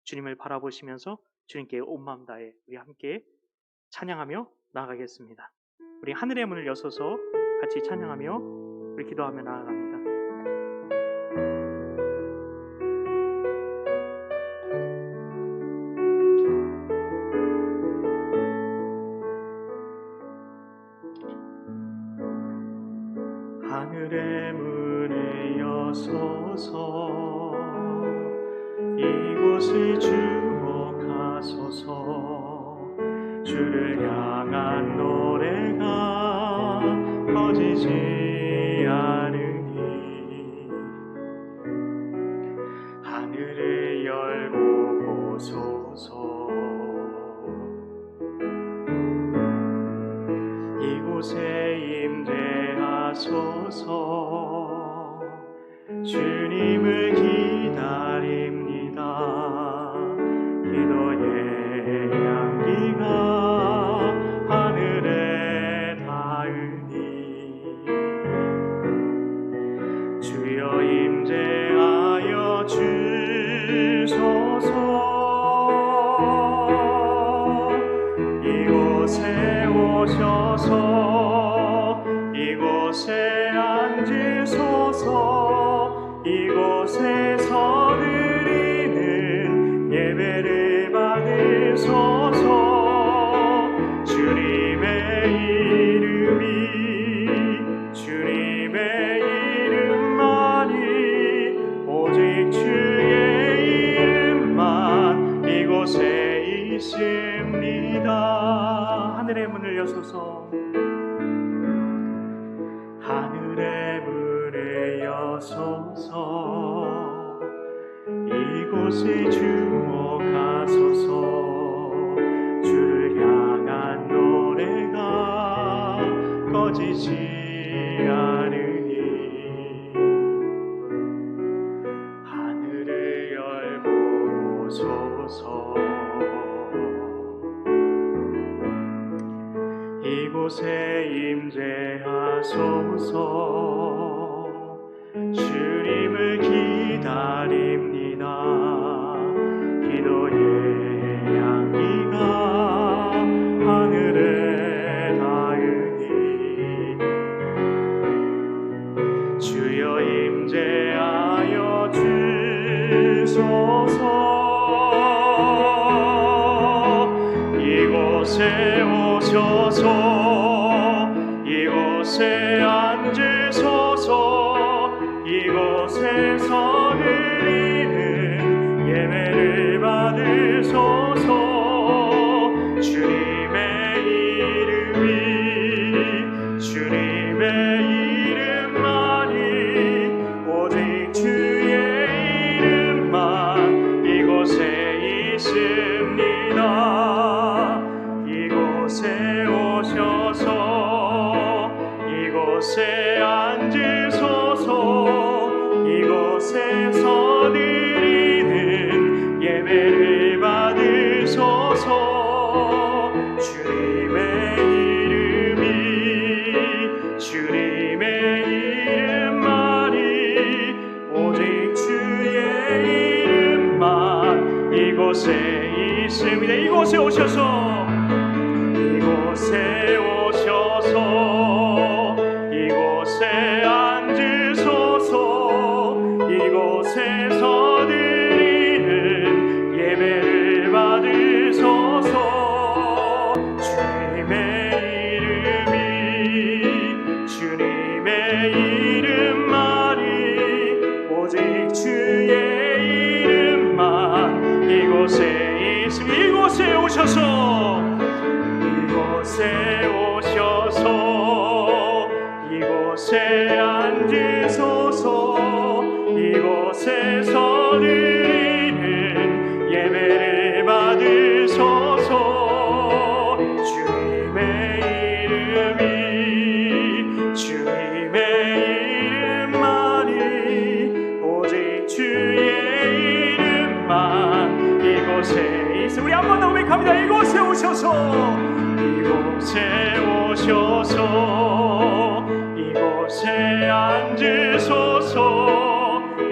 주님을 바라보시면서 주님께 온 마음 다해 우리 함께 찬양하며 나아가겠습니다. 우리 하늘의 문을 여서서 같이 찬양하며 우리 기도하며 나아갑니다. 하늘의 문을 여서서 이곳을 주목하소서. 주를 향한 노래가 꺼지지 않으니 하늘을 열고 보소서. 이곳에 임재하소서. 주님을 기다립니다. 기도의 향기가 하늘에 닿으니 오셔서 이곳에 앉으소서. 이곳에서 드리는 예배를 받으소서. 주님의 이름만이 오직 주의 이름만 이곳에 있습니다. 하늘의 문을 여소서. 하늘의 문을 여소서. 이곳을 주목하소서. 주를 향한 노래가 꺼지지 않으니 하늘을 열고 오소서. 이곳에 임재하소서. 주님을 기다립니다. 기도의 향기가 하늘에 닿으니 주여 임재하여 주소서. 이곳에 오셔서 이곳에 앉으소서. 이곳에서 드리는 예배를 받으소서. 주님의 이름만이 오직 주의 이름만 이곳에 있습니다. 이곳에 오셔서 이곳에 앉으소서. 이곳에서 드리는 예배를 받으소서. 주님의 이름만이 오직 주의 이름만 이곳에 있습니다. 이곳에 오셔서 이곳에 오셔서 이곳에 앉으소서. 이곳에서 드리는 예배를 받으소서. 주님의 이름만이 오직 주의 이름만 이곳에 있습니다. 이곳에 오셔서 이곳에 오셔서 이곳에 앉으소서. 이곳에서 드리는 예배를 받으소서. 주님의 이름만이 오직 주의 이름만 이곳에 있습니다. 우리 한 번 더 고백합니다. 이곳에 오셔서 이곳에 앉으소서.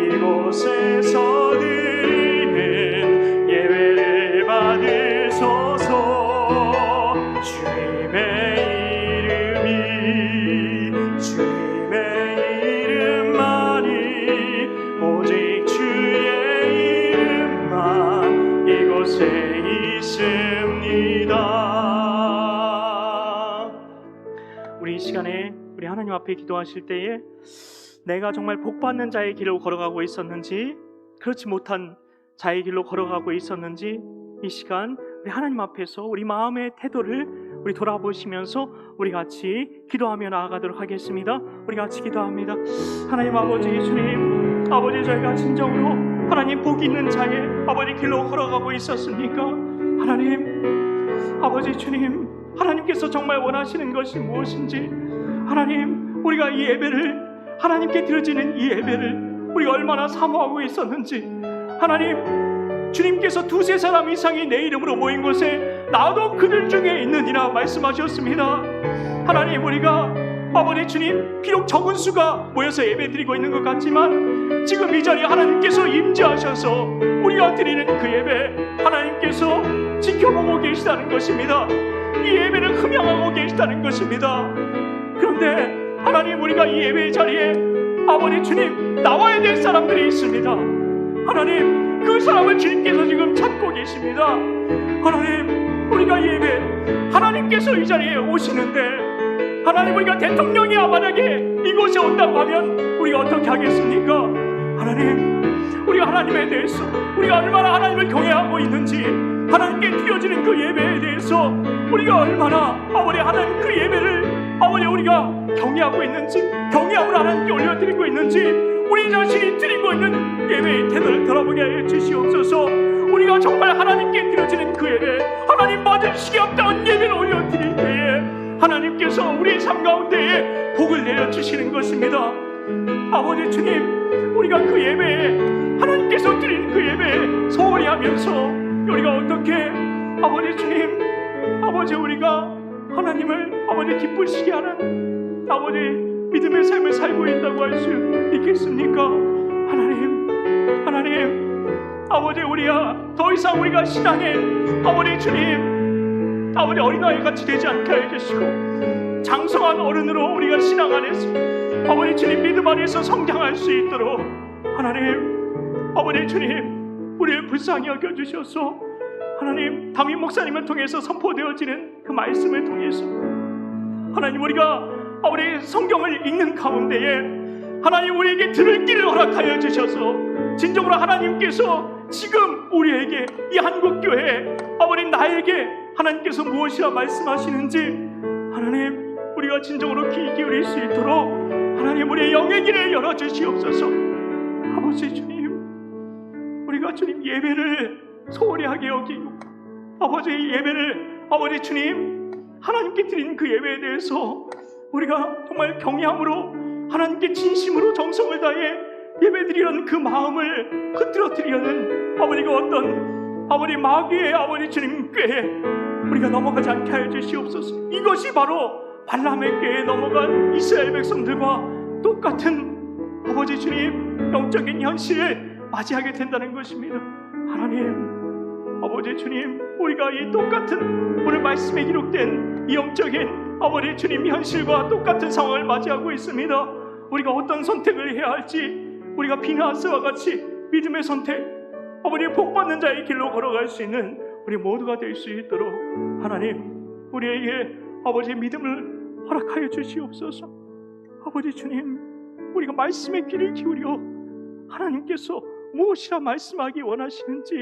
이곳에서 드리는 예배를 받으소서. 주님의 이름만이 오직 주의 이름만 이곳에 있습니다. 우리 이 시간에 우리 하나님 앞에 기도하실 때에 내가 정말 복받는 자의 길을 걸어가고 있었는지 그렇지 못한 자의 길로 걸어가고 있었는지 이 시간 우리 하나님 앞에서 우리 마음의 태도를 우리 돌아보시면서 우리 같이 기도하며 나아가도록 하겠습니다. 우리 같이 기도합니다. 하나님 아버지 주님, 아버지 저희가 진정으로 하나님 복 있는 자의 아버지 길로 걸어가고 있었습니까? 하나님 아버지 주님, 하나님께서 정말 원하시는 것이 무엇인지, 하나님 우리가 이 예배를 하나님께 드려지는 이 예배를 우리가 얼마나 사모하고 있었는지, 하나님 주님께서 두세 사람 이상이 내 이름으로 모인 곳에 나도 그들 중에 있느니라 말씀하셨습니다. 하나님 우리가 아버지 주님 비록 적은 수가 모여서 예배 드리고 있는 것 같지만 지금 이 자리에 하나님께서 임재하셔서 우리가 드리는 그 예배 하나님께서 지켜보고 계시다는 것입니다. 이 예배를 흠양하고 계시다는 것입니다. 그런데 하나님, 우리가 이 예배 자리에 아버지 주님 나와야 될 사람들이 있습니다. 하나님, 그 사람을 주님께서 지금 찾고 계십니다. 하나님, 우리가 예배, 하나님께서 이 자리에 오시는데 하나님, 우리가 대통령이 만약에 이곳에 온다고 하면 우리가 어떻게 하겠습니까? 하나님, 우리가 하나님에 대해서 우리가 얼마나 하나님을 경외하고 있는지, 하나님께 드려지는 그 예배에 대해서 우리가 얼마나 아버지 하나님 그 예배를 아버지 우리가 경외하고 있는지, 경외함으로 하나님께 올려드리고 있는지, 우리 자신이 드리고 있는 예배의 태도를 돌아보게 하여 주시옵소서. 우리가 정말 하나님께 드려지는 그 예배, 하나님 받으시기 없다는 예배를 올려드릴 때에 하나님께서 우리의 삶 가운데에 복을 내려주시는 것입니다. 아버지 주님, 우리가 그 예배에 하나님께서 드리는 그 예배에 소홀히 하면서 우리가 어떻게 아버지 주님, 아버지 우리가 하나님을 아버지 기쁘시게 하는 아버지 믿음의 삶을 살고 있다고 할 수 있겠습니까? 하나님, 아버지 우리야 더 이상 우리가 신앙의 아버지 주님, 아버지 어린아이 같이 되지 않게 해주시고 장성한 어른으로 우리가 신앙 안에서 아버지 주님 믿음 안에서 성장할 수 있도록 하나님, 아버지 주님 우리를 불쌍히 여겨주셔서 하나님, 담임 목사님을 통해서 선포되어지는 그 말씀을 통해서 하나님, 우리가 아버지 성경을 읽는 가운데에 하나님 우리에게 들을 길을 허락하여 주셔서 진정으로 하나님께서 지금 우리에게 이 한국교회 아버지 나에게 하나님께서 무엇이라 말씀하시는지 하나님 우리가 진정으로 귀 기울일 수 있도록 하나님 우리의 영의 길을 열어주시옵소서. 아버지 주님, 우리가 주님 예배를 소홀히 하게 여기고 아버지 예배를 아버지 주님 하나님께 드린 그 예배에 대해서 우리가 정말 경외함으로 하나님께 진심으로 정성을 다해 예배드리려는 그 마음을 흐트러뜨리려는 아버지가 어떤 아버지 마귀의 아버지 주님 꾀에 우리가 넘어가지 않게 하여 주시옵소서. 이것이 바로 발람의 꾀에 넘어간 이스라엘 백성들과 똑같은 아버지 주님 영적인 현실을 맞이하게 된다는 것입니다. 하나님, 아버지 주님, 우리가 이 똑같은 오늘 말씀에 기록된 이 영적인 아버지 주님 현실과 똑같은 상황을 맞이하고 있습니다. 우리가 어떤 선택을 해야 할지, 우리가 비나하스와 같이 믿음의 선택, 아버지 복받는 자의 길로 걸어갈 수 있는 우리 모두가 될 수 있도록 하나님 우리에게 아버지 믿음을 허락하여 주시옵소서. 아버지 주님, 우리가 말씀의 귀를 기울여 하나님께서 무엇이라 말씀하기 원하시는지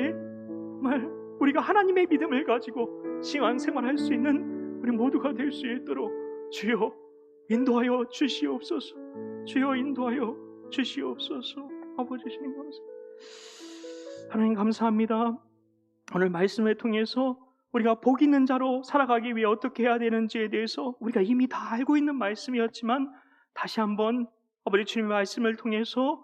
정말 우리가 하나님의 믿음을 가지고 신앙생활할 수 있는 우리 모두가 될 수 있도록 주여 인도하여 주시옵소서. 주여 인도하여 주시옵소서. 아버지 주님 감사합니다. 하나님 감사합니다. 오늘 말씀을 통해서 우리가 복 있는 자로 살아가기 위해 어떻게 해야 되는지에 대해서 우리가 이미 다 알고 있는 말씀이었지만 다시 한번 아버지 주님의 말씀을 통해서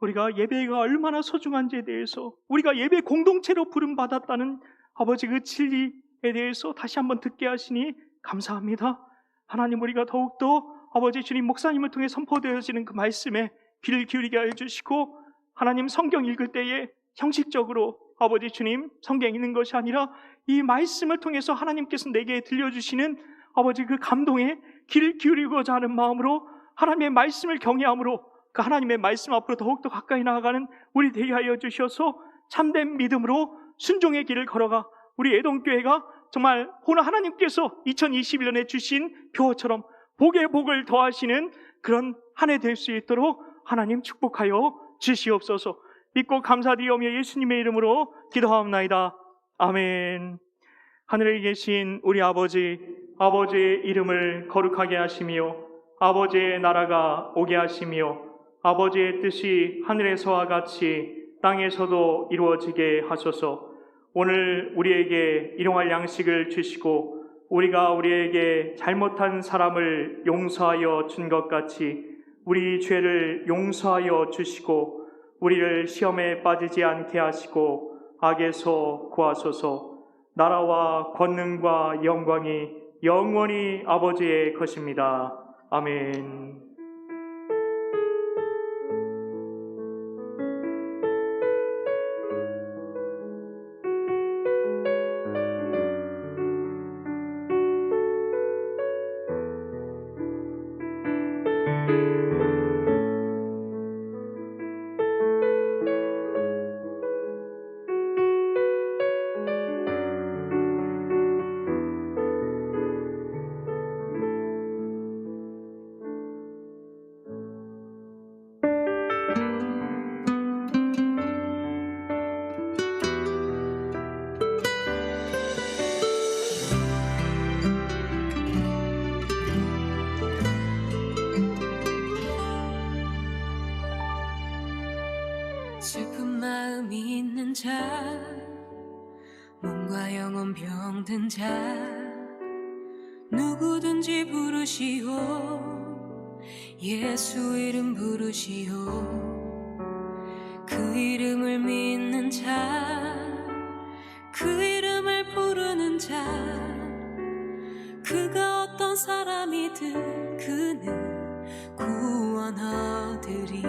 우리가 예배가 얼마나 소중한지에 대해서 우리가 예배 공동체로 부름받았다는 아버지 그 진리에 대해서 다시 한번 듣게 하시니 감사합니다. 하나님, 우리가 더욱더 아버지 주님 목사님을 통해 선포되어지는 그 말씀에 귀를 기울이게 하여 주시고 하나님 성경 읽을 때에 형식적으로 아버지 주님 성경 읽는 것이 아니라 이 말씀을 통해서 하나님께서 내게 들려주시는 아버지 그 감동에 귀를 기울이고자 하는 마음으로 하나님의 말씀을 경외함으로 그 하나님의 말씀 앞으로 더욱더 가까이 나아가는 우리 되게 하여 주셔서 참된 믿음으로 순종의 길을 걸어가 우리 애동교회가 정말 오늘 하나님께서 2021년에 주신 표처럼 복의 복을 더하시는 그런 한 해 될 수 있도록 하나님 축복하여 주시옵소서. 믿고 감사드리오며 예수님의 이름으로 기도하옵나이다. 아멘. 하늘에 계신 우리 아버지, 아버지의 이름을 거룩하게 하시며 아버지의 나라가 오게 하시며 아버지의 뜻이 하늘에서와 같이 땅에서도 이루어지게 하소서. 오늘 우리에게 일용할 양식을 주시고 우리가 우리에게 잘못한 사람을 용서하여 준 것 같이 우리 죄를 용서하여 주시고 우리를 시험에 빠지지 않게 하시고 악에서 구하소서. 나라와 권능과 영광이 영원히 아버지의 것입니다. 아멘. 영원 병든 자 누구든지 부르시오 예수 이름 부르시오 그 이름을 믿는 자 그 이름을 부르는 자 그가 어떤 사람이든 그는 구원하리리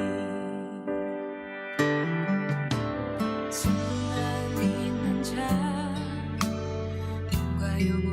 순간 믿는 자 영과 영원